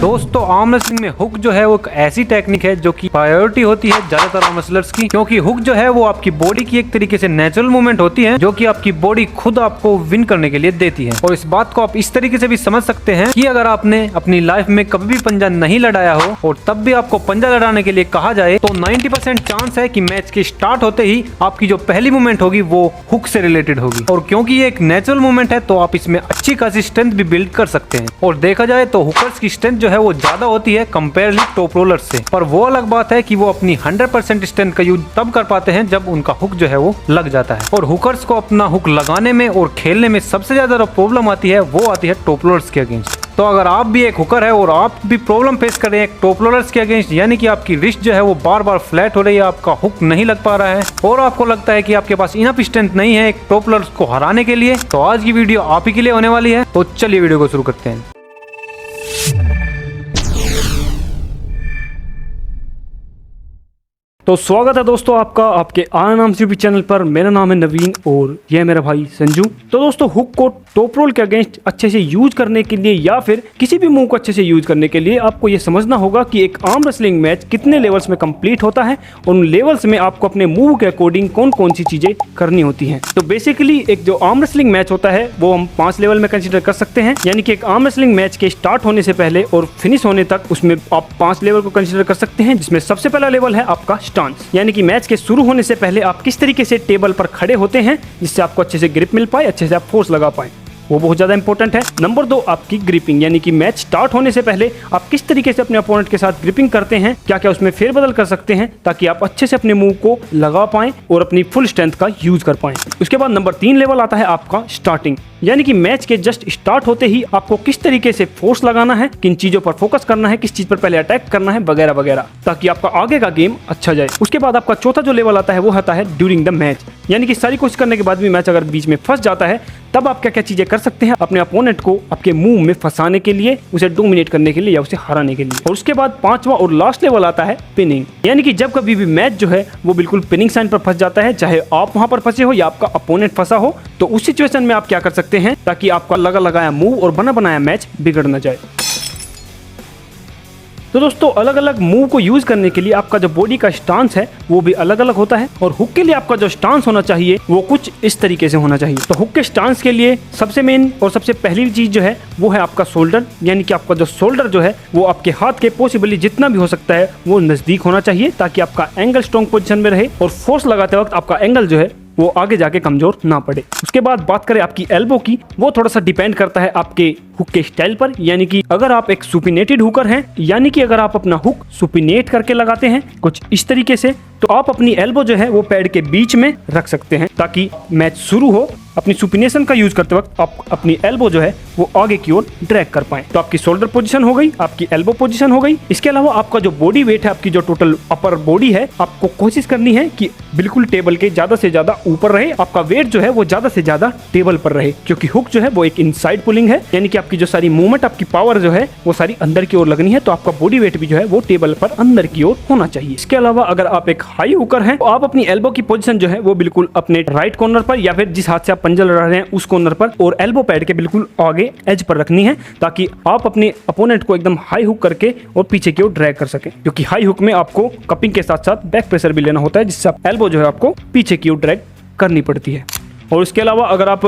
दोस्तों arm wrestling में hook जो है वो एक ऐसी टेक्निक है जो कि प्रायोरिटी होती है ज्यादातर आर्म रेसलर्स की, क्योंकि हुक जो है वो आपकी बॉडी की एक तरीके से नेचुरल मूवमेंट होती है जो कि आपकी बॉडी खुद आपको विन करने के लिए देती है। और इस बात को आप इस तरीके से भी समझ सकते हैं कि अगर आपने अपनी लाइफ में कभी भी पंजा नहीं लड़ाया हो और तब भी आपको पंजा लड़ाने के लिए कहा जाए तो 90% चांस है कि मैच के स्टार्ट होते ही आपकी जो पहली मूवमेंट होगी वो हुक से रिलेटेड होगी। और क्योंकि ये एक नेचुरल मूवमेंट है तो आप इसमें अच्छी खासी स्ट्रेंथ भी बिल्ड कर सकते हैं। और देखा जाए तो हुकर्स की स्ट्रेंथ जो है वो ज्यादा होती है कंपेयरली टॉप रोलर्स से, पर वो अलग बात है कि वो अपनी 100% स्ट्रेंथ का यूज तब कर पाते हैं जब उनका हुक जो है वो लग जाता है। और हुकर्स को अपना हुक लगाने में और खेलने में सबसे ज्यादा प्रॉब्लम आती है वो आती है टॉप रोलर्स के अगेंस्ट। तो अगर आप भी एक हुकर है और आप भी प्रॉब्लम फेस कर रहे हैं टॉप रोलर्स के अगेंस्ट, यानी कि आपकी रिस्ट जो है वो बार बार फ्लैट हो रही है, आपका हुक नहीं लग पा रहा है और आपको लगता है कि आपके पास इनफ स्ट्रेंथ नहीं है एक टॉप रोलर्स को हराने के लिए, तो आज की वीडियो आप ही के लिए होने वाली है। तो चलिए वीडियो को शुरू करते हैं। तो स्वागत है दोस्तों आपका आपके आर यूपी चैनल पर। मेरा नाम है नवीन और यह मेरा भाई संजू। तो दोस्तों हुक को टॉप रोल के अगेंस्ट अच्छे से यूज करने के लिए या फिर किसी भी मूव को अच्छे से यूज करने के लिए आपको ये समझना होगा कि एक आर्म रेसलिंग मैच कितने लेवल्स में कंप्लीट होता है और उन लेवल्स में आपको अपने मूव के अकॉर्डिंग कौन कौन सी चीजें करनी होती हैं। तो बेसिकली एक जो आर्म रेसलिंग मैच होता है वो हम 5 लेवल में कंसिडर कर सकते हैं, यानी कि एक आर्म रेसलिंग मैच के स्टार्ट होने से पहले और फिनिश होने तक उसमें आप 5 लेवल को कंसिडर कर सकते हैं, जिसमें सबसे पहला लेवल है आपका स्टांस, यानी कि मैच के शुरू होने से पहले आप किस तरीके से टेबल पर खड़े होते हैं जिससे आपको अच्छे से ग्रिप मिल पाए, अच्छे से आप फोर्स लगा पाए, वो बहुत ज्यादा इंपॉर्टेंट है। नंबर 2 आपकी ग्रिपिंग, यानी कि मैच स्टार्ट होने से पहले आप किस तरीके से अपने अपोनेंट के साथ ग्रिपिंग करते हैं, क्या क्या उसमें फेरबदल कर सकते हैं ताकि आप अच्छे से अपने मूव को लगा पाएं और अपनी फुल स्ट्रेंथ का यूज कर पाएं। उसके बाद नंबर 3 लेवल आता है आपका स्टार्टिंग, यानी कि मैच के जस्ट स्टार्ट होते ही आपको किस तरीके से फोर्स लगाना है, किन चीजों पर फोकस करना है, किस चीज पर पहले अटैक करना है वगैरह वगैरह, ताकि आपका आगे का गेम अच्छा जाए। उसके बाद आपका चौथा जो लेवल आता है वो आता है ड्यूरिंग द मैच, यानी कि सारी कोशिश करने के बाद भी मैच अगर बीच में फंस जाता है तब आप क्या क्या चीजें कर सकते हैं अपने अपोनेंट को आपके मूव में फंसाने के लिए, उसे डोमिनेट करने के लिए या उसे हराने के लिए। और उसके बाद 5वां और लास्ट लेवल आता है पिनिंग, यानी कि जब कभी भी मैच जो है वो बिल्कुल पिनिंग साइन पर फंस जाता है, चाहे आप वहां पर फंसे हो या आपका अपोनेंट फंसा हो, तो उस सिचुएशन में आप क्या कर सकते हैं ताकि आपका लगा लगाया मूव और बना बनाया मैच बिगड़ न जाए। तो दोस्तों अलग अलग मूव को यूज करने के लिए आपका जो बॉडी का स्टांस है वो भी अलग अलग होता है, और हुक के लिए आपका जो स्टांस होना चाहिए वो कुछ इस तरीके से होना चाहिए। तो हुक के स्टांस के लिए सबसे मेन और सबसे पहली चीज जो है वो है आपका शोल्डर, यानी कि आपका जो शोल्डर जो है वो आपके हाथ के पॉसिबली जितना भी हो सकता है वो नजदीक होना चाहिए ताकि आपका एंगल स्ट्रॉन्ग पोजीशन में रहे और फोर्स लगाते वक्त आपका एंगल जो है वो आगे जाके कमजोर ना पड़े। उसके बाद बात करें आपकी एल्बो की, वो थोड़ा सा डिपेंड करता है आपके हुक के स्टाइल पर, यानी कि अगर आप एक सुपिनेटेड हुकर हैं, यानी कि अगर आप अपना हुक सुपिनेट करके लगाते हैं कुछ इस तरीके से, तो आप अपनी एल्बो जो है वो पैड के बीच में रख सकते हैं ताकि मैच शुरू हो अपनी सुपिनेशन का यूज करते वक्त आप अपनी एल्बो जो है वो आगे की ओर ड्रैग कर पाएं। तो आपकी शोल्डर पोजीशन हो गई, आपकी एल्बो पोजीशन हो गई। इसके अलावा आपका जो बॉडी वेट है, आपकी जो टोटल अपर बॉडी है, आपको कोशिश करनी है कि बिल्कुल टेबल के ज्यादा से ज्यादा ऊपर रहे, आपका वेट जो है वो ज्यादा से ज्यादा टेबल पर रहे, क्योंकि हुक जो है वो एक इनसाइड पुलिंग है, यानी कि आपकी जो सारी मूवमेंट, आपकी पावर जो है वो सारी अंदर की ओर लगनी है, तो आपका बॉडी वेट भी जो है वो टेबल पर अंदर की ओर होना चाहिए। इसके अलावा अगर आप एक हाई हुकर हैं तो आप अपनी एल्बो की पोजीशन जो है वो बिल्कुल अपने राइट कॉर्नर पर या फिर जिस हाथ से आप पंजा लड़ा रहे हैं उस कॉर्नर पर और एल्बो पैड के बिल्कुल आगे एज पर रखनी है ताकि आप अपने अपोनेंट को एकदम हाई हुक करके और पीछे की ओर ड्रैग कर सकें, क्योंकि हाई हुक में आपको कपिंग के साथ साथ बैक प्रेशर भी लेना होता है जिससे आप एल्बो जो है आपको पीछे की ओर ड्रैग करनी पड़ती है। और इसके अलावा अगर आप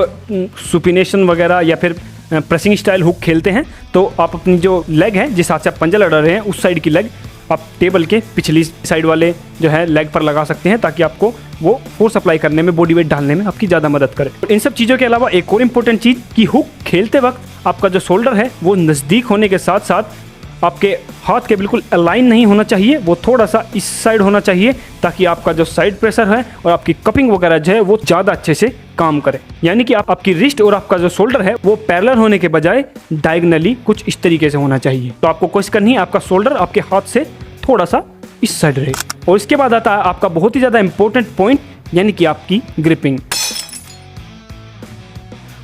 सुपिनेशन वगैरह या फिर प्रेसिंग स्टाइल हुक खेलते हैं तो आप अपनी जो लेग है, जिस हाथ से आप पंजा लड़ा रहे हैं उस साइड की लेग आप टेबल के पिछली साइड वाले जो है लेग पर लगा सकते हैं ताकि आपको वो फोर्स अप्लाई करने में, बॉडी वेट डालने में आपकी ज़्यादा मदद करे। इन सब चीज़ों के अलावा एक और इम्पोर्टेंट चीज़ कि हुक खेलते वक्त आपका जो शोल्डर है वो नज़दीक होने के साथ साथ आपके हाथ के बिल्कुल अलाइन नहीं होना चाहिए, वो थोड़ा सा इस साइड होना चाहिए ताकि आपका जो साइड प्रेशर है और आपकी कपिंग वगैरह जो है वो ज़्यादा अच्छे से काम करे, यानी कि आपकी रिस्ट और आपका जो शोल्डर है वो पैरेलल होने के बजाय डायगोनली कुछ इस तरीके से होना चाहिए। तो आपको कोशिश करनी है आपका शोल्डर आपके हाथ से थोड़ा सा इस साइड रहे। और इसके बाद आता है आपका बहुत ही ज़्यादा इंपॉर्टेंट पॉइंट, यानी कि आपकी ग्रिपिंग।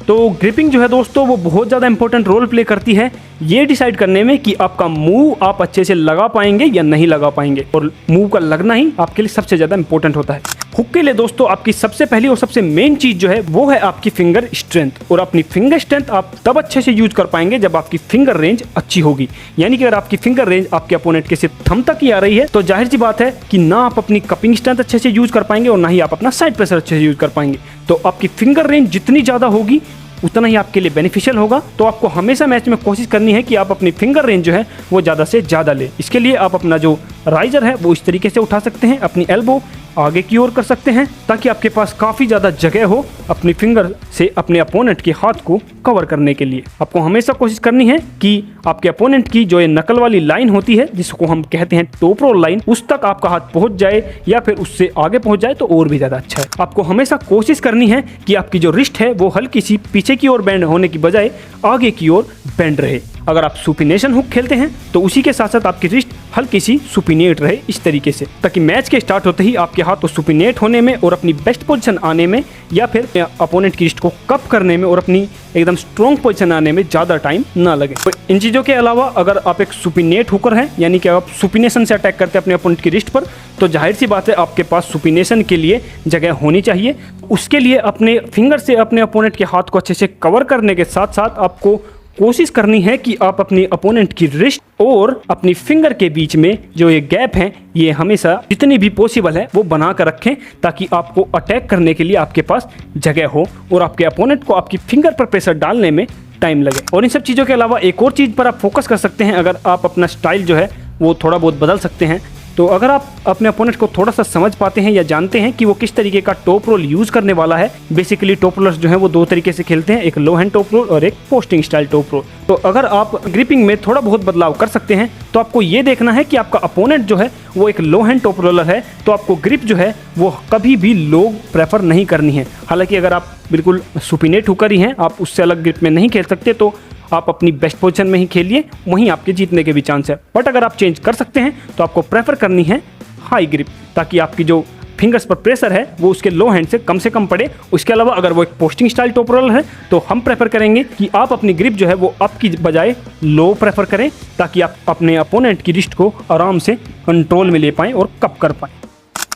तो ग्रिपिंग जो है दोस्तों वो बहुत ज़्यादा इंपॉर्टेंट रोल प्ले करती है ये डिसाइड करने में कि आपका मूव आप अच्छे से लगा पाएंगे या नहीं लगा पाएंगे, और मूव का लगना ही आपके लिए सबसे ज़्यादा इंपॉर्टेंट होता है। हुक के लिए दोस्तों आपकी सबसे पहली और सबसे मेन चीज जो है वो है आपकी फिंगर स्ट्रेंथ। और अपनी फिंगर स्ट्रेंथ आप तब अच्छे से यूज कर पाएंगे जब आपकी फिंगर रेंज अच्छी होगी। यानी कि अगर आपकी फिंगर रेंज आपके अपोनेंट के सिर्फ थंब तक ही आ रही है तो जाहिर सी बात है कि ना आप अपनी कपिंग स्ट्रेंथ अच्छे से यूज कर पाएंगे और ना ही आप अपना साइड प्रेशर अच्छे से यूज कर पाएंगे। तो आपकी फिंगर रेंज जितनी ज्यादा होगी उतना ही आपके लिए बेनिफिशियल होगा। तो आपको हमेशा मैच में कोशिश करनी है कि आप अपनी फिंगर रेंज जो है वो ज़्यादा से ज़्यादा ले। इसके लिए आप अपना जो राइजर है वो इस तरीके से उठा सकते हैं, अपनी एल्बो आगे की ओर कर सकते हैं ताकि आपके पास काफ़ी ज़्यादा जगह हो अपनी फिंगर से अपने अपोनेंट के हाथ को कवर करने के लिए। आपको हमेशा कोशिश करनी है कि आपके अपोनेंट की जो ये नकल वाली लाइन होती है जिसको हम कहते हैं टॉप रोल लाइन, उस तक आपका हाथ पहुंच जाए या फिर उससे आगे पहुंच जाए तो और भी ज़्यादा अच्छा है। आपको हमेशा कोशिश करनी है कि आपकी जो रिस्ट है वो हल्की सी पीछे की ओर बेंड होने की बजाय आगे की ओर बेंड रहे। अगर आप सुपिनेशन हुक खेलते हैं तो उसी के साथ साथ आपकी रिस्ट हल्की सी सुपिनेट रहे इस तरीके से, ताकि मैच के स्टार्ट होते ही आपके हाथ को सुपिनेट होने में और अपनी बेस्ट पोजीशन आने में या फिर अपोनेंट की रिस्ट को कप करने में और अपनी एकदम स्ट्रॉन्ग पोजीशन आने में ज़्यादा टाइम ना लगे। तो इन चीज़ों के अलावा अगर आप एक सुपिनेट हुकर हैं यानी कि आप सुपिनेशन से अटैक करते हैं अपने अपोनेंट की रिस्ट पर, तो जाहिर सी बात है आपके पास सुपिनेशन के लिए जगह होनी चाहिए। उसके लिए अपने फिंगर से अपने अपोनेंट के हाथ को अच्छे से कवर करने के साथ साथ आपको कोशिश करनी है कि आप अपने अपोनेंट की रिस्ट और अपनी फिंगर के बीच में जो ये गैप है ये हमेशा जितनी भी पॉसिबल है वो बना कर रखें ताकि आपको अटैक करने के लिए आपके पास जगह हो और आपके अपोनेंट को आपकी फिंगर पर प्रेशर डालने में टाइम लगे। और इन सब चीज़ों के अलावा एक और चीज़ पर आप फोकस कर सकते हैं। अगर आप अपना स्टाइल जो है वो थोड़ा बहुत बदल सकते हैं, तो अगर आप अपने अपोनेंट को थोड़ा सा समझ पाते हैं या जानते हैं कि वो किस तरीके का टॉप रोल यूज करने वाला है। बेसिकली टॉप रोलर्स जो है वो दो तरीके से खेलते हैं, एक लो हैंड टॉप रोल और एक पोस्टिंग स्टाइल टॉप रोल। तो अगर आप ग्रिपिंग में थोड़ा बहुत बदलाव कर सकते हैं तो आपको ये देखना है कि आपका अपोनेंट जो है वो एक लो हैंड टॉप रोलर है तो आपको ग्रिप जो है वो कभी भी लो प्रेफर नहीं करनी है। हालांकि अगर आप बिल्कुल सुपिनेट होकर ही हैं, आप उससे अलग ग्रिप में नहीं खेल सकते, तो आप अपनी बेस्ट पोजीशन में ही खेलिए, वहीं आपके जीतने के भी चांस है। बट अगर आप चेंज कर सकते हैं तो आपको प्रेफर करनी है हाई ग्रिप ताकि आपकी जो फिंगर्स पर प्रेशर है वो उसके लो हैंड से कम पड़े। उसके अलावा अगर वो एक पोस्टिंग स्टाइल टॉप रोलर है तो हम प्रेफर करेंगे कि आप अपनी ग्रिप जो है वो अप की बजाय लो प्रेफर करें ताकि आप अपने अपोनेंट की रिस्ट को आराम से कंट्रोल में ले पाएँ और कप कर पाएँ।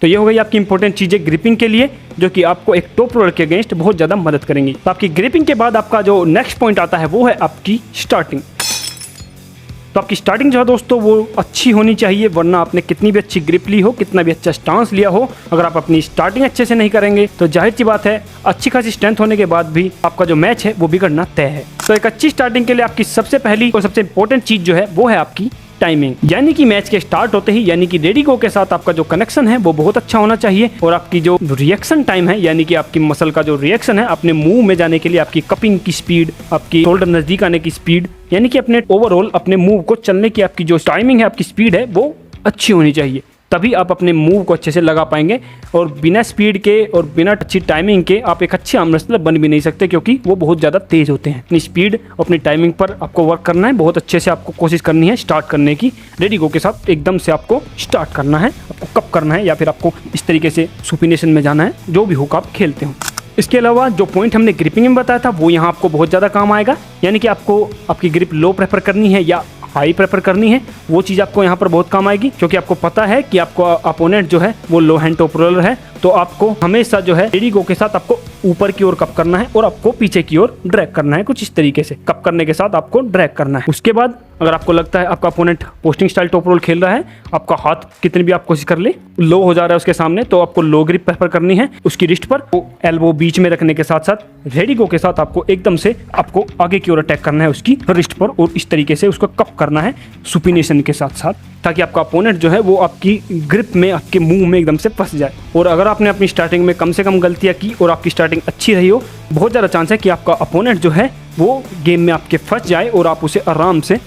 तो ये हो गई आपकी इंपॉर्टेंट चीज़ें ग्रिपिंग के लिए जो कि आपको एक टॉप रोलर के अगेंस्ट बहुत ज़्यादा मदद करेंगी। तो आपकी ग्रिपिंग के बाद आपका जो नेक्स्ट पॉइंट आता है वो है आपकी स्टार्टिंग। तो आपकी स्टार्टिंग जो है दोस्तों वो अच्छी होनी चाहिए, वरना आपने कितनी भी अच्छी ग्रिप ली हो, कितना भी अच्छा स्टांस लिया हो, अगर आप अपनी स्टार्टिंग अच्छे से नहीं करेंगे तो जाहिर सी बात है अच्छी खासी स्ट्रेंथ होने के बाद भी आपका जो मैच है वो बिगड़ना तय है। तो एक अच्छी स्टार्टिंग के लिए आपकी सबसे पहली और सबसे इंपॉर्टेंट चीज़ जो है वो है आपकी टाइमिंग। यानी कि मैच के स्टार्ट होते ही यानी कि रेडी गो के साथ आपका जो कनेक्शन है वो बहुत अच्छा होना चाहिए और आपकी जो रिएक्शन टाइम है यानी कि आपकी मसल का जो रिएक्शन है अपने मूव में जाने के लिए, आपकी कपिंग की स्पीड, आपकी शोल्डर नजदीक आने की स्पीड, यानी कि अपने ओवरऑल अपने मूव को चलने की आपकी जो टाइमिंग है, आपकी स्पीड है वो अच्छी होनी चाहिए। तभी आप अपने मूव को अच्छे से लगा पाएंगे और बिना स्पीड के और बिना अच्छी टाइमिंग के आप एक अच्छे आर्म रेसलर बन भी नहीं सकते क्योंकि वो बहुत ज़्यादा तेज होते हैं। अपनी स्पीड और अपनी टाइमिंग पर आपको वर्क करना है, बहुत अच्छे से आपको कोशिश करनी है स्टार्ट करने की। रेडी गो के साथ एकदम से आपको स्टार्ट करना है, आपको कप करना है या फिर आपको इस तरीके से सुपिनेशन में जाना है, जो भी हुक आप खेलते हो। इसके अलावा जो पॉइंट हमने ग्रिपिंग में बताया था वो यहाँ आपको बहुत ज़्यादा काम आएगा। यानी कि आपको आपकी ग्रिप लो प्रेफर करनी है या हाई प्रेफर करनी है, वो चीज़ आपको यहाँ पर बहुत काम आएगी क्योंकि आपको पता है कि आपको अपोनेंट जो है वो लो हैंड टॉप रोलर है। तो आपको हमेशा जो है रेडी गो के साथ आपको ऊपर की ओर कप करना है और आपको पीछे की ओर ड्रैग करना है, कुछ इस तरीके से कप करने के साथ आपको ड्रैग करना है। उसके बाद अगर आपको लगता है आपका opponent posting style top roll खेल रहा है, आपका हाथ कितनी भी आप कोशिश कर ले लो हो जा रहा है उसके सामने, तो आपको लो ग्रिप प्रेफर करनी है उसकी रिस्ट पर, एल्बो बीच में रखने के साथ साथ रेडी गो के साथ आपको एकदम से आपको आगे की ओर अटैक करना है उसकी रिस्ट पर और इस तरीके से उसको कप करना है सुपिनेशन के साथ साथ, ताकि आपका अपोनेंट जो है वो आपकी ग्रिप में, आपके मुंह में एकदम से फंस जाए। और अगर आपने अपनी स्टार्टिंग में कम से कम गलतियां की और आपकी स्टार्टिंग अच्छी रही हो, बहुत ज़्यादा चांस है कि आपका अपोनेंट जो है वो गेम में आपके फंस जाए और आप उसे आराम से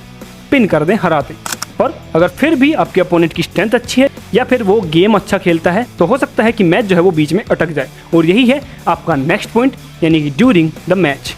पिन कर दें, हरा दें। पर अगर फिर भी आपके अपोनेंट की स्ट्रेंथ अच्छी है या फिर वो गेम अच्छा खेलता है तो हो सकता है कि मैच जो है वो बीच में अटक जाए। और यही है आपका नेक्स्ट पॉइंट यानी कि ड्यूरिंग द मैच।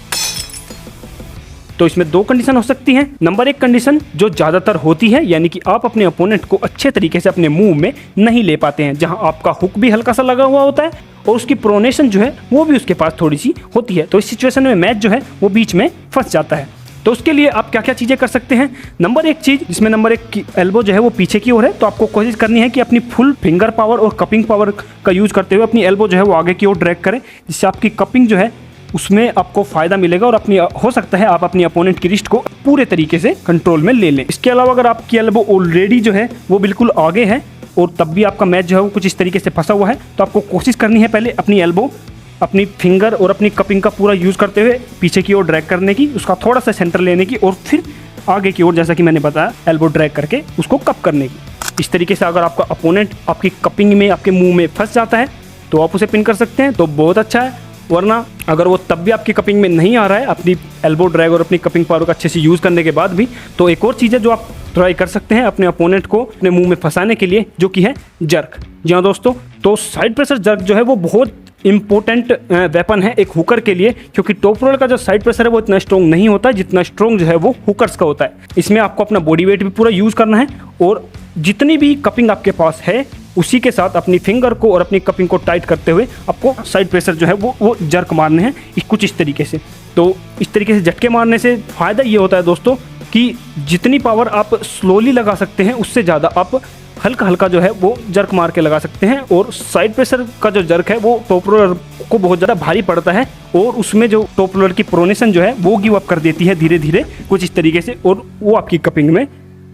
तो इसमें दो कंडीशन हो सकती हैं। नंबर एक कंडीशन जो ज़्यादातर होती है यानी कि आप अपने अपोनेंट को अच्छे तरीके से अपने मूव में नहीं ले पाते हैं, जहां आपका हुक भी हल्का सा लगा हुआ होता है और उसकी प्रोनेशन जो है वो भी उसके पास थोड़ी सी होती है। तो इस सिचुएशन में मैच जो है वो बीच में फंस जाता है। तो उसके लिए आप क्या क्या चीज़ें कर सकते हैं। नंबर 1 चीज़, जिसमें नंबर 1 की एल्बो जो है वो पीछे की ओर है, तो आपको कोशिश करनी है कि अपनी फुल फिंगर पावर और कपिंग पावर का यूज़ करते हुए अपनी एल्बो जो है वो आगे की ओर ड्रैग करें, जिससे आपकी कपिंग जो है उसमें आपको फ़ायदा मिलेगा और अपनी हो सकता है आप अपनी अपोनेंट की रिस्ट को पूरे तरीके से कंट्रोल में ले लें। इसके अलावा अगर आपकी एल्बो ऑलरेडी जो है वो बिल्कुल आगे है और तब भी आपका मैच जो है वो कुछ इस तरीके से फंसा हुआ है, तो आपको कोशिश करनी है पहले अपनी एल्बो, अपनी फिंगर और अपनी कपिंग का पूरा यूज़ करते हुए पीछे की ओर ड्रैग करने की, उसका थोड़ा सा सेंटर लेने की और फिर आगे की ओर, जैसा कि मैंने बताया, एल्बो ड्रैग करके उसको कप करने की। इस तरीके से अगर आपका अपोनेंट आपकी कपिंग में, आपके मुंह में फंस जाता है तो आप उसे पिन कर सकते हैं, तो बहुत अच्छा है। वरना अगर वो तब भी आपकी कपिंग में नहीं आ रहा है अपनी एल्बो ड्रैग और अपनी कपिंग पावर का अच्छे से यूज़ करने के बाद भी, तो एक और चीज़ है जो आप ट्राई कर सकते हैं अपने अपोनेंट को अपने मुंह में फंसाने के लिए, जो कि है जर्क। जी हाँ दोस्तों, तो साइड प्रेशर जर्क जो है वो बहुत इंपॉर्टेंट वेपन है एक हुकर के लिए, क्योंकि टॉप रोलर का जो साइड प्रेशर है वो इतना स्ट्रॉन्ग नहीं होता है जितना स्ट्रॉन्ग जो है वो हुकर्स का होता है। इसमें आपको अपना बॉडी वेट भी पूरा यूज़ करना है और जितनी भी कपिंग आपके पास है उसी के साथ अपनी फिंगर को और अपनी कपिंग को टाइट करते हुए आपको साइड प्रेशर जो है वो जर्क मारने हैं कुछ इस तरीके से। तो इस तरीके से झटके मारने से फ़ायदा ये होता है दोस्तों कि जितनी पावर आप स्लोली लगा सकते हैं उससे ज़्यादा आप हल्का हल्का जो है वो जर्क मार के लगा सकते हैं। और साइड प्रेशर का जो जर्क है वो टॉप रोलर को बहुत ज़्यादा भारी पड़ता है और उसमें जो टॉप रोलर की प्रोनेशन जो है वो गिव अप कर देती है धीरे धीरे कुछ इस तरीके से, और वो आपकी कपिंग में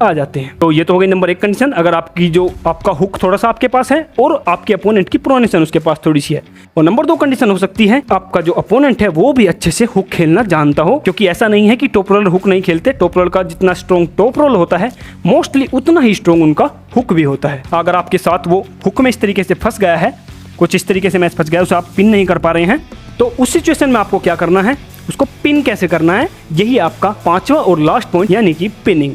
आ जाते हैं। तो ये तो हो गई नंबर 1 कंडीशन, अगर आपका हुक थोड़ा सा आपके पास है और आपके अपोनेंट की प्रोनेशन उसके पास थोड़ी सी है। और नंबर 2 कंडीशन हो सकती है आपका जो अपोनेंट है वो भी अच्छे से हुक खेलना जानता हो, क्योंकि ऐसा नहीं है कि टॉप रोलर हुक नहीं खेलते। टॉप रोलर का जितना स्ट्रॉन्ग टॉप रोल होता है मोस्टली उतना ही स्ट्रॉन्ग उनका हुक भी होता है। अगर आपके साथ वो हुक में इस तरीके से फंस गया है, कुछ इस तरीके से मैच फंस गया, उसे आप पिन नहीं कर पा रहे हैं, तो उस सिचुएशन में आपको क्या करना है, उसको पिन कैसे करना है, यही आपका 5वां और लास्ट पॉइंट, यानी कि पिनिंग।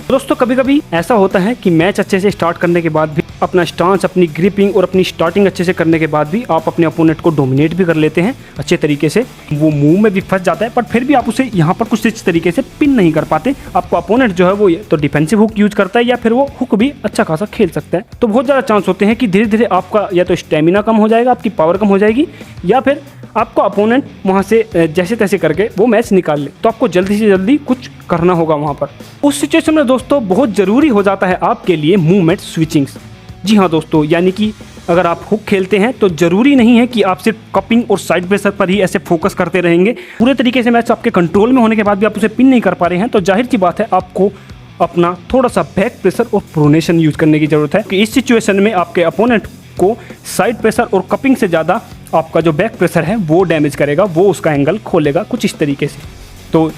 दोस्तों कभी कभी ऐसा होता है कि मैच अच्छे से स्टार्ट करने के बाद भी अपना स्टांस, अपनी ग्रिपिंग और अपनी स्टार्टिंग अच्छे से करने के बाद भी आप अपने अपोनेंट को डोमिनेट भी कर लेते हैं अच्छे तरीके से, वो मुंह में भी फंस जाता है, पर फिर भी आप उसे यहाँ पर कुछ इस तरीके से पिन नहीं कर पाते। आपको अपोनेंट जो है वो तो डिफेंसिव हुक यूज करता है या फिर वो हुक भी अच्छा खासा खेल सकता है, तो बहुत ज़्यादा चांस होते हैं कि धीरे धीरे आपका या तो स्टेमिना कम हो जाएगा, आपकी पावर कम हो जाएगी, या फिर आपका अपोनेंट वहाँ से जैसे तैसे करके वो मैच निकाल ले। तो आपको जल्दी से जल्दी कुछ करना होगा वहाँ पर। उस सिचुएशन में दोस्तों बहुत ज़रूरी हो जाता है आपके लिए मूवमेंट स्विचिंग्स। जी हाँ दोस्तों, यानी कि अगर आप हुक खेलते हैं तो ज़रूरी नहीं है कि आप सिर्फ कपिंग और साइड प्रेशर पर ही ऐसे फोकस करते रहेंगे। पूरे तरीके से मैच आपके कंट्रोल में होने के बाद भी आप उसे पिन नहीं कर पा रहे हैं, तो जाहिर सी बात है आपको अपना थोड़ा सा बैक प्रेशर और प्रोनेशन यूज़ करने की ज़रूरत है कि इस सिचुएशन में आपके अपोनेंट को साइड प्रेशर और कपिंग से ज़्यादा आपका जो बैक प्रेशर है वो डैमेज करेगा, वो उसका एंगल खोलेगा कुछ इस तरीके से। तो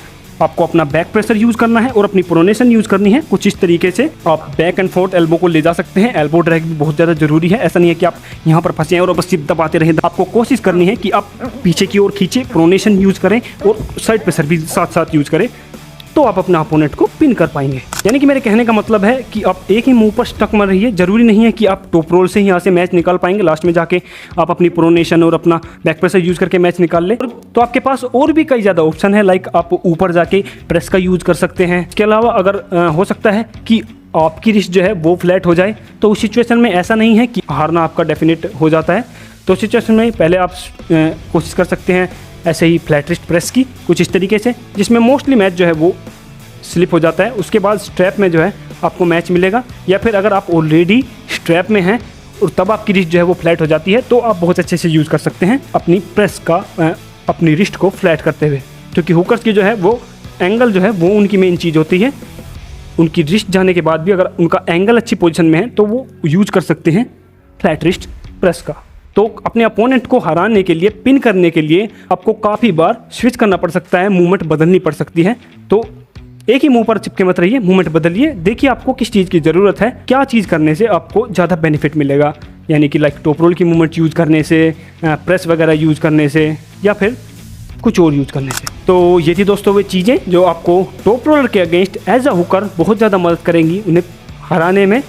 आपको अपना बैक प्रेशर यूज़ करना है और अपनी प्रोनेशन यूज़ करनी है कुछ इस तरीके से। आप बैक एंड फोर्थ एल्बो को ले जा सकते हैं। एल्बो ड्रैग भी बहुत ज़्यादा जरूरी है, ऐसा नहीं है कि आप यहाँ पर फंसे हैं और बस सिर्फ दबाते रहें। आपको कोशिश करनी है कि आप पीछे की ओर खींचे, प्रोनेशन यूज़ करें और साइड प्रेशर भी साथ साथ यूज़ करें, तो आप अपना अपोनेंट को पिन कर पाएंगे। यानी कि मेरे कहने का मतलब है कि आप एक ही मूव पर स्टक मत रहिए। जरूरी नहीं है कि आप टॉप रोल से ही यहाँ से मैच निकाल पाएंगे, लास्ट में जाके आप अपनी प्रोनेशन और अपना बैक प्रेशर यूज़ करके मैच निकाल ले। तो आपके पास और भी कई ज़्यादा ऑप्शन है, लाइक आप ऊपर जाके प्रेस का यूज़ कर सकते हैं। इसके अलावा अगर हो सकता है कि आपकी रिस्ट जो है वो फ्लैट हो जाए, तो उस सिचुएशन में ऐसा नहीं है कि हारना आपका डेफिनेट हो जाता है। तो उस सिचुएशन में पहले आप कोशिश कर सकते हैं ऐसे ही फ्लैट रिस्ट प्रेस की कुछ इस तरीके से, जिसमें मोस्टली मैच जो है वो स्लिप हो जाता है। उसके बाद स्ट्रैप में जो है आपको मैच मिलेगा, या फिर अगर आप ऑलरेडी स्ट्रैप में हैं और तब आपकी रिस्ट जो है वो फ्लैट हो जाती है, तो आप बहुत अच्छे से यूज़ कर सकते हैं अपनी प्रेस का अपनी रिस्ट को फ्लैट करते हुए, क्योंकि हुकर्स की जो है वो एंगल जो है वो उनकी मेन चीज़ होती है। उनकी रिस्ट जाने के बाद भी अगर उनका एंगल अच्छी पोजीशन में है तो वो यूज़ कर सकते हैं फ्लैट रिस्ट प्रेस का। तो अपने अपोनेंट को हराने के लिए, पिन करने के लिए आपको काफ़ी बार स्विच करना पड़ सकता है, मूवमेंट बदलनी पड़ सकती है। तो एक ही मुंह पर चिपके मत रहिए, मूवमेंट बदलिए, देखिए आपको किस चीज़ की ज़रूरत है, क्या चीज़ करने से आपको ज़्यादा बेनिफिट मिलेगा। यानी कि लाइक टॉप रोल की मूवमेंट यूज़ करने से, प्रेस वगैरह यूज़ करने से, या फिर कुछ और यूज़ करने से। तो ये थी दोस्तों वे चीज़ें जो आपको टॉप रोलर के अगेंस्ट एज अ हुकर बहुत ज़्यादा मदद करेंगी उन्हें हराने में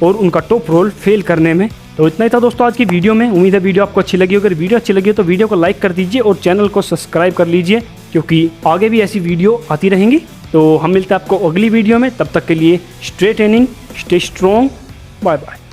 और उनका टॉप रोल फेल करने में। तो इतना ही था दोस्तों आज की वीडियो में। उम्मीद है वीडियो आपको अच्छी लगी। अगर वीडियो अच्छी लगी तो वीडियो को लाइक कर दीजिए और चैनल को सब्सक्राइब कर लीजिए, क्योंकि आगे भी ऐसी वीडियो आती रहेंगी। तो हम मिलते हैं आपको अगली वीडियो में, तब तक के लिए stay training, stay strong, bye bye.